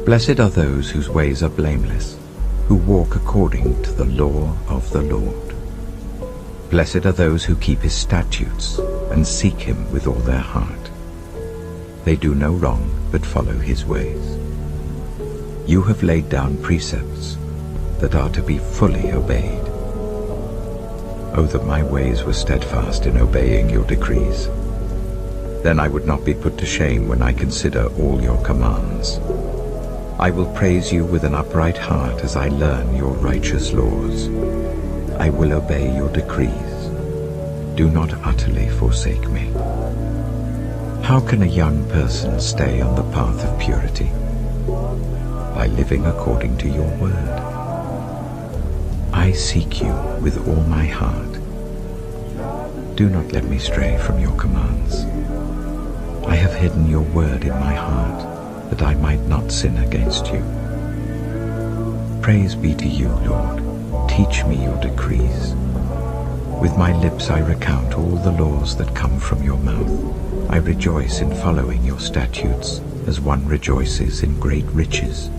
Blessed are those whose ways are blameless, who walk according to the law of the Lord. Blessed are those who keep his statutes and seek him with all their heart. They do no wrong, but follow his ways. You have laid down precepts that are to be fully obeyed. Oh, that my ways were steadfast in obeying your decrees. Then I would not be put to shame when I consider all your commands. I will praise you with an upright heart as I learn your righteous laws. I will obey your decrees. Do not utterly forsake me. How can a young person stay on the path of purity? By living according to your word. I seek you with all my heart. Do not let me stray from your commands. I have hidden your word in my heart, that I might not sin against you. Praise be to you, Lord. Teach me your decrees. With my lips I recount all the laws that come from your mouth. I rejoice in following your statutes, as one rejoices in great riches.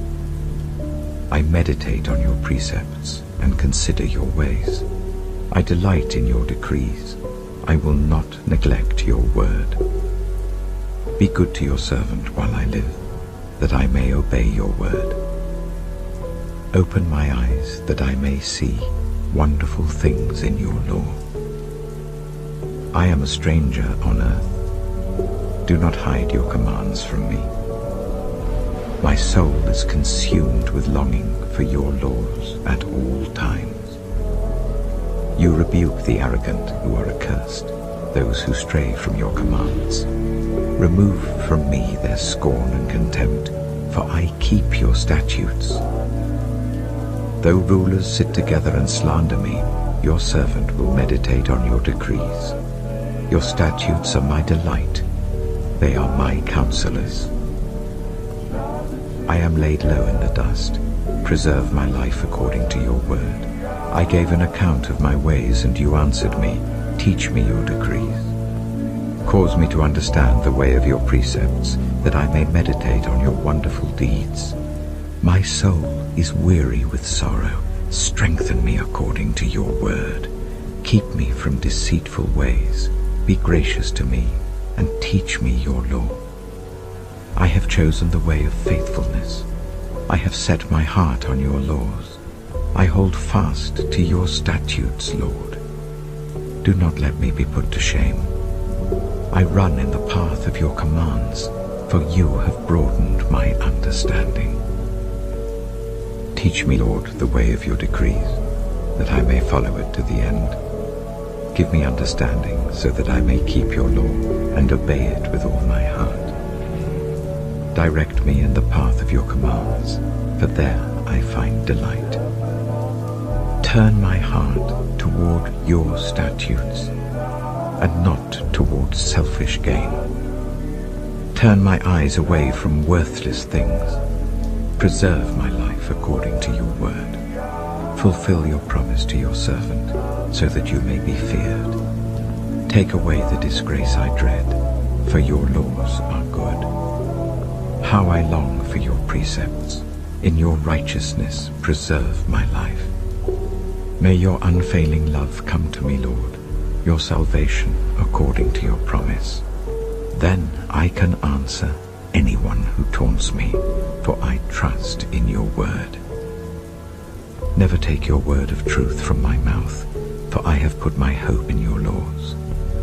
I meditate on your precepts and consider your ways. I delight in your decrees. I will not neglect your word. Be good to your servant while I live, that I may obey your word. Open my eyes that I may see wonderful things in your law. I am a stranger on earth. Do not hide your commands from me. My soul is consumed with longing for your laws at all times. You rebuke the arrogant who are accursed, those who stray from your commands. Remove from me their scorn and contempt, for I keep your statutes. Though rulers sit together and slander me, your servant will meditate on your decrees. Your statutes are my delight. They are my counselors. I am laid low in the dust. Preserve my life according to your word. I gave an account of my ways, and you answered me. Teach me your decrees. Cause me to understand the way of your precepts, that I may meditate on your wonderful deeds. My soul is weary with sorrow. Strengthen me according to your word. Keep me from deceitful ways. Be gracious to me, and teach me your law. I have chosen the way of faithfulness. I have set my heart on your laws. I hold fast to your statutes, Lord. Do not let me be put to shame. I run in the path of your commands, for you have broadened my understanding. Teach me, Lord, the way of your decrees, that I may follow it to the end. Give me understanding, so that I may keep your law and obey it with all my heart. Direct me in the path of your commands, for there I find delight. Turn my heart toward your statutes, and not toward selfish gain. Turn my eyes away from worthless things. Preserve my life according to your word. Fulfill your promise to your servant, so that you may be feared. Take away the disgrace I dread, for your laws are good. How I long for your precepts. In your righteousness preserve my life. May your unfailing love come to me, Lord, your salvation according to your promise. Then I can answer anyone who taunts me, for I trust in your word. Never take your word of truth from my mouth, for I have put my hope in your laws.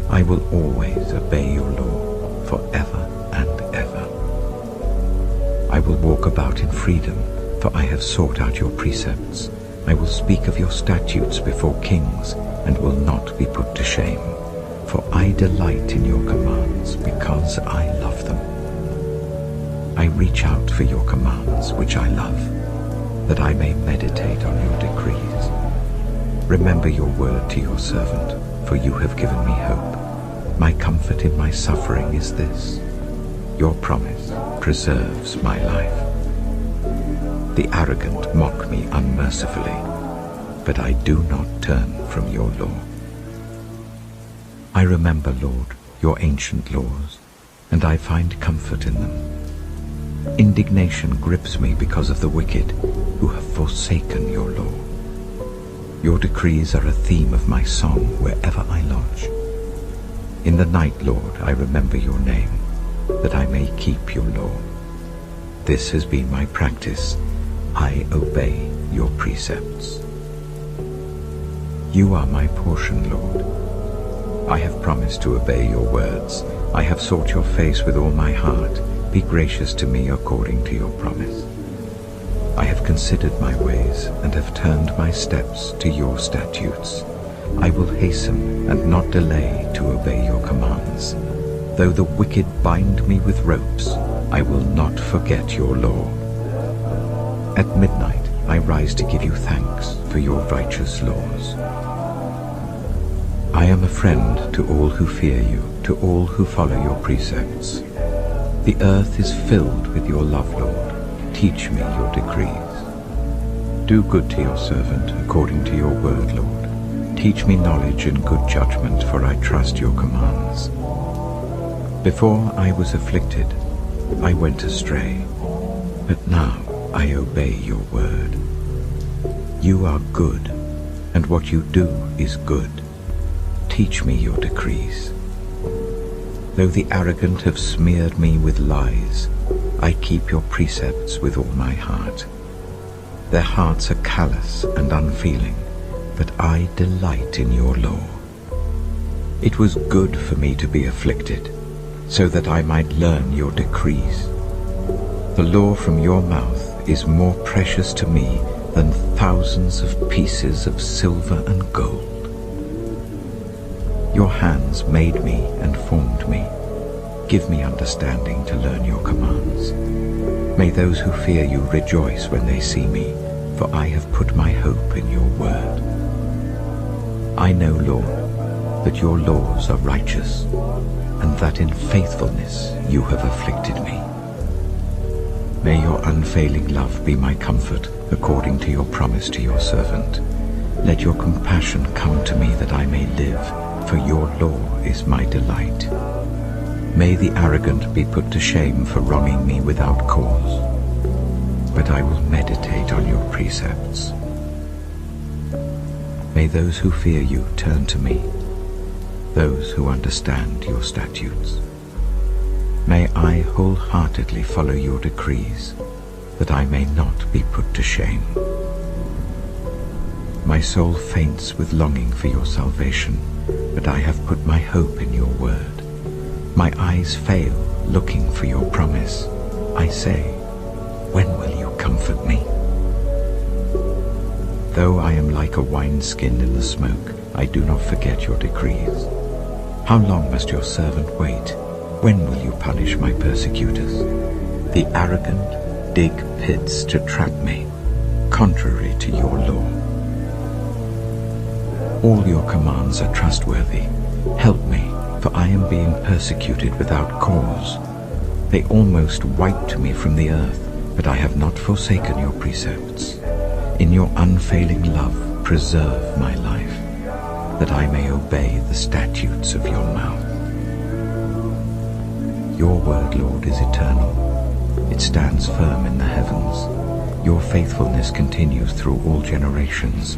I will always obey your law, forever and ever. I will walk about in freedom, for I have sought out your precepts. I will speak of your statutes before kings, and will not be put to shame. For I delight in your commands, because I love them. I reach out for your commands, which I love, that I may meditate on your decrees. Remember your word to your servant, for you have given me hope. My comfort in my suffering is this: your promise preserves my life. The arrogant mock me unmercifully, but I do not turn from your law. I remember, Lord, your ancient laws, and I find comfort in them. Indignation grips me because of the wicked who have forsaken your law. Your decrees are a theme of my song wherever I lodge. In the night, Lord, I remember your name, that I may keep your law. This has been my practice. I obey your precepts. You are my portion, Lord. I have promised to obey your words. I have sought your face with all my heart. Be gracious to me according to your promise. I have considered my ways and have turned my steps to your statutes. I will hasten and not delay to obey your commands. Though the wicked bind me with ropes, I will not forget your law. At midnight I rise to give you thanks for your righteous laws. I am a friend to all who fear you, to all who follow your precepts. The earth is filled with your love, Lord. Teach me your decrees. Do good to your servant according to your word, Lord. Teach me knowledge and good judgment, for I trust your commands. Before I was afflicted, I went astray, but now I obey your word. You are good, and what you do is good. Teach me your decrees. Though the arrogant have smeared me with lies, I keep your precepts with all my heart. Their hearts are callous and unfeeling, but I delight in your law. It was good for me to be afflicted, so that I might learn your decrees. The law from your mouth is more precious to me than thousands of pieces of silver and gold. Your hands made me and formed me. Give me understanding to learn your commands. May those who fear you rejoice when they see me, for I have put my hope in your word. I know, Lord, that your laws are righteous, and that in faithfulness you have afflicted me. May your unfailing love be my comfort, according to your promise to your servant. Let your compassion come to me that I may live, for your law is my delight. May the arrogant be put to shame for wronging me without cause, but I will meditate on your precepts. May those who fear you turn to me, those who understand your statutes. May I wholeheartedly follow your decrees, that I may not be put to shame. My soul faints with longing for your salvation, but I have put my hope in your word. My eyes fail, looking for your promise. I say, when will you comfort me? Though I am like a wineskin in the smoke, I do not forget your decrees. How long must your servant wait? When will you punish my persecutors? The arrogant dig pits to trap me, contrary to your law. All your commands are trustworthy. Help me, for I am being persecuted without cause. They almost wiped me from the earth, but I have not forsaken your precepts. In your unfailing love, preserve my life, that I may obey the statutes of your mouth. Your word, Lord, is eternal. It stands firm in the heavens. Your faithfulness continues through all generations.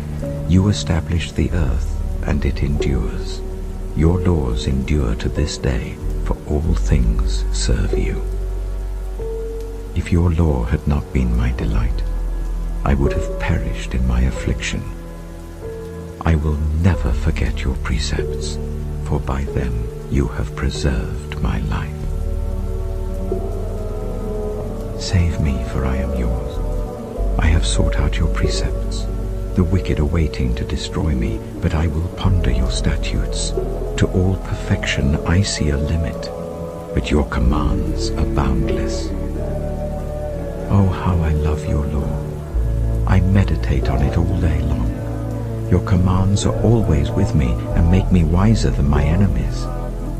You established the earth, and it endures. Your laws endure to this day, for all things serve you. If your law had not been my delight, I would have perished in my affliction. I will never forget your precepts, for by them you have preserved my life. Save me, for I am yours. I have sought out your precepts. The wicked are waiting to destroy me, but I will ponder your statutes. To all perfection I see a limit, but your commands are boundless. Oh, how I love your law. I meditate on it all day long. Your commands are always with me and make me wiser than my enemies.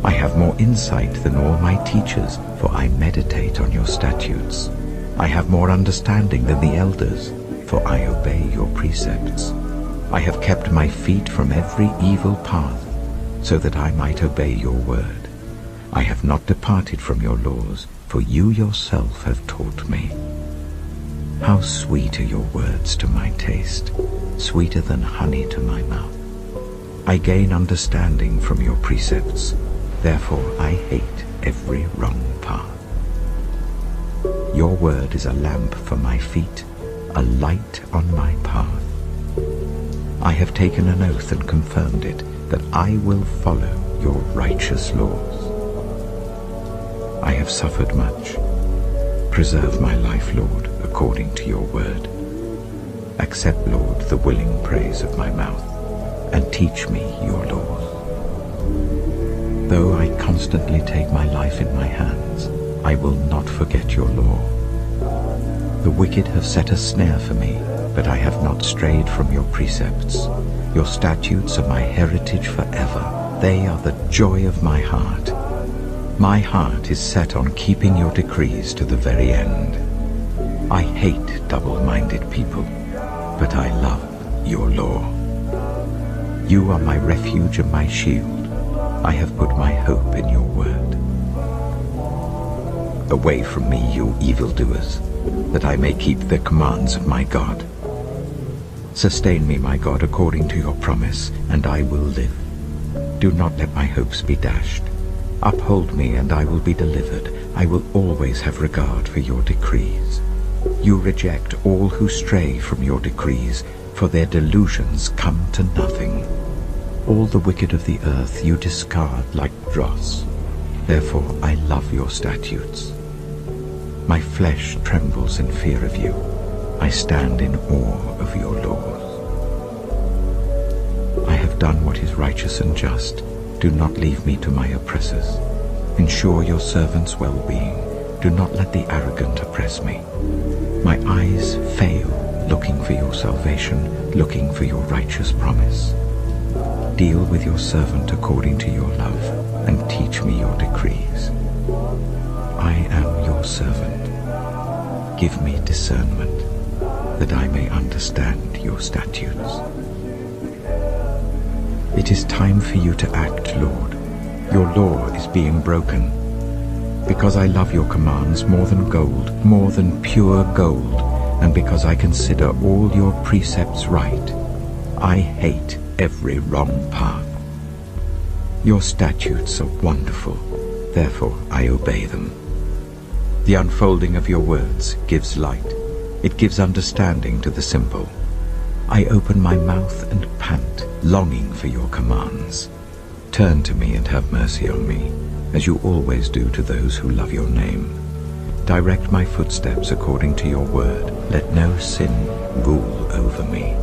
I have more insight than all my teachers, for I meditate on your statutes. I have more understanding than the elders, for I obey your precepts. I have kept my feet from every evil path, so that I might obey your word. I have not departed from your laws, for you yourself have taught me. How sweet are your words to my taste, sweeter than honey to my mouth. I gain understanding from your precepts, therefore I hate every wrong path. Your word is a lamp for my feet, a light on my path. I have taken an oath and confirmed it, that I will follow your righteous laws. I have suffered much. Preserve my life, Lord, according to your word. Accept, Lord, the willing praise of my mouth, and teach me your laws. Though I constantly take my life in my hands, I will not forget your law. The wicked have set a snare for me, but I have not strayed from your precepts. Your statutes are my heritage forever. They are the joy of my heart. My heart is set on keeping your decrees to the very end. I hate double-minded people, but I love your law. You are my refuge and my shield. I have put my hope in your word. Away from me, you evildoers, that I may keep the commands of my God. Sustain me, my God, according to your promise, and I will live. Do not let my hopes be dashed. Uphold me, and I will be delivered. I will always have regard for your decrees. You reject all who stray from your decrees, for their delusions come to nothing. All the wicked of the earth you discard like dross. Therefore I love your statutes. My flesh trembles in fear of you. I stand in awe of your laws. I have done what is righteous and just. Do not leave me to my oppressors. Ensure your servant's well-being. Do not let the arrogant oppress me. My eyes fail, looking for your salvation, looking for your righteous promise. Deal with your servant according to your love, and teach me your decrees. I am your servant. Give me discernment, that I may understand your statutes. It is time for you to act, Lord. Your law is being broken. Because I love your commands more than gold, more than pure gold, and because I consider all your precepts right, I hate every wrong path. Your statutes are wonderful, therefore I obey them. The unfolding of your words gives light. It gives understanding to the simple. I open my mouth and pant, longing for your commands. Turn to me and have mercy on me, as you always do to those who love your name. Direct my footsteps according to your word. Let no sin rule over me.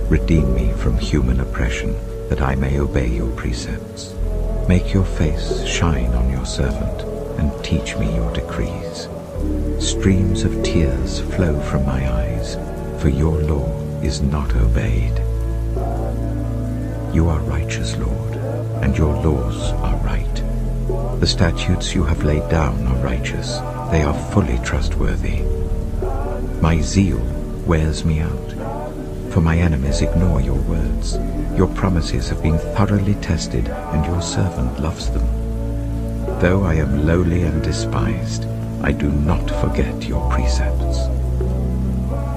Redeem me from human oppression, that I may obey your precepts. Make your face shine on your servant, and teach me your decrees. Streams of tears flow from my eyes, for your law is not obeyed. You are righteous, Lord, and your laws are right. The statutes you have laid down are righteous. They are fully trustworthy. My zeal wears me out, for my enemies ignore your words. Your promises have been thoroughly tested, and your servant loves them. Though I am lowly and despised, I do not forget your precepts.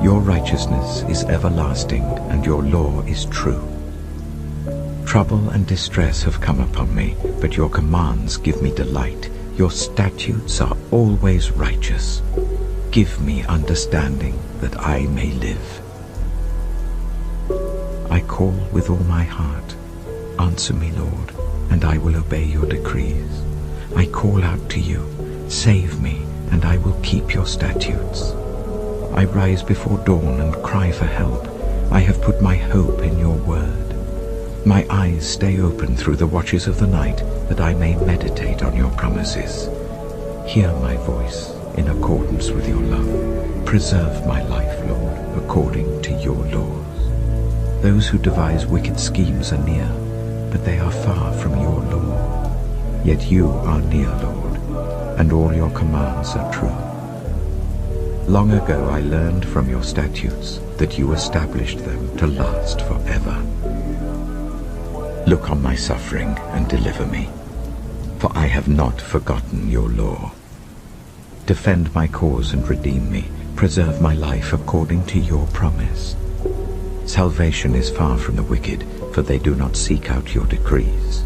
Your righteousness is everlasting, and your law is true. Trouble and distress have come upon me, but your commands give me delight. Your statutes are always righteous. Give me understanding, that I may live. I call with all my heart. Answer me, Lord, and I will obey your decrees. I call out to you. Save me, and I will keep your statutes. I rise before dawn and cry for help. I have put my hope in your word. My eyes stay open through the watches of the night, that I may meditate on your promises. Hear my voice in accordance with your love. Preserve my life, Lord, according to your laws. Those who devise wicked schemes are near, but they are far from your law. Yet you are near, Lord, and all your commands are true. Long ago I learned from your statutes that you established them to last forever. Look on my suffering and deliver me, for I have not forgotten your law. Defend my cause and redeem me. Preserve my life according to your promise. Salvation is far from the wicked, for they do not seek out your decrees.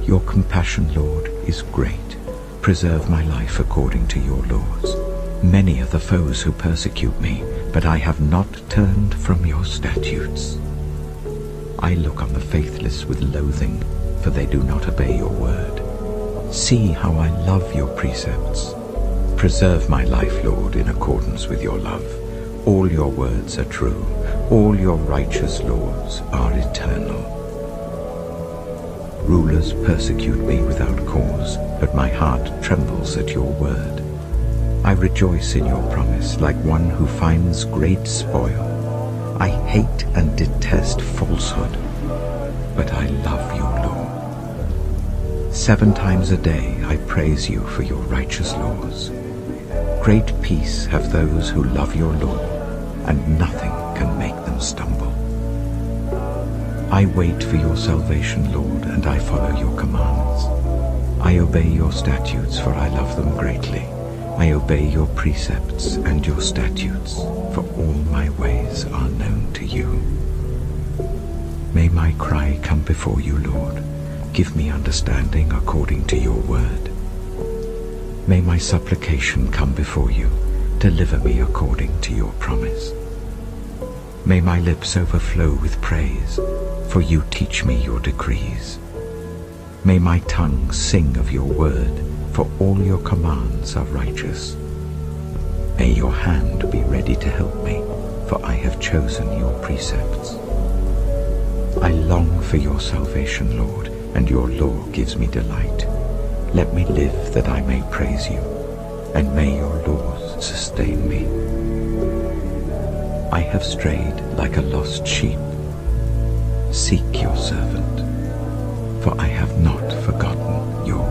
Your compassion, Lord, is great. Preserve my life according to your laws. Many are the foes who persecute me, but I have not turned from your statutes. I look on the faithless with loathing, for they do not obey your word. See how I love your precepts. Preserve my life, Lord, in accordance with your love. All your words are true. All your righteous laws are eternal. Rulers persecute me without cause, but my heart trembles at your word. I rejoice in your promise like one who finds great spoil. I hate and detest falsehood, but I love your law. 7 times a day I praise you for your righteous laws. Great peace have those who love your law, and nothing can make them stumble. I wait for your salvation, Lord, and I follow your commands. I obey your statutes, for I love them greatly. I obey your precepts and your statutes, for all my ways are known to you. May my cry come before you, Lord. Give me understanding according to your word. May my supplication come before you. Deliver me according to your promise. May my lips overflow with praise, for you teach me your decrees. May my tongue sing of your word, for all your commands are righteous. May your hand be ready to help me, for I have chosen your precepts. I long for your salvation, Lord, and your law gives me delight. Let me live that I may praise you, and may your laws sustain me. I have strayed like a lost sheep. Seek your servant, for I have not forgotten your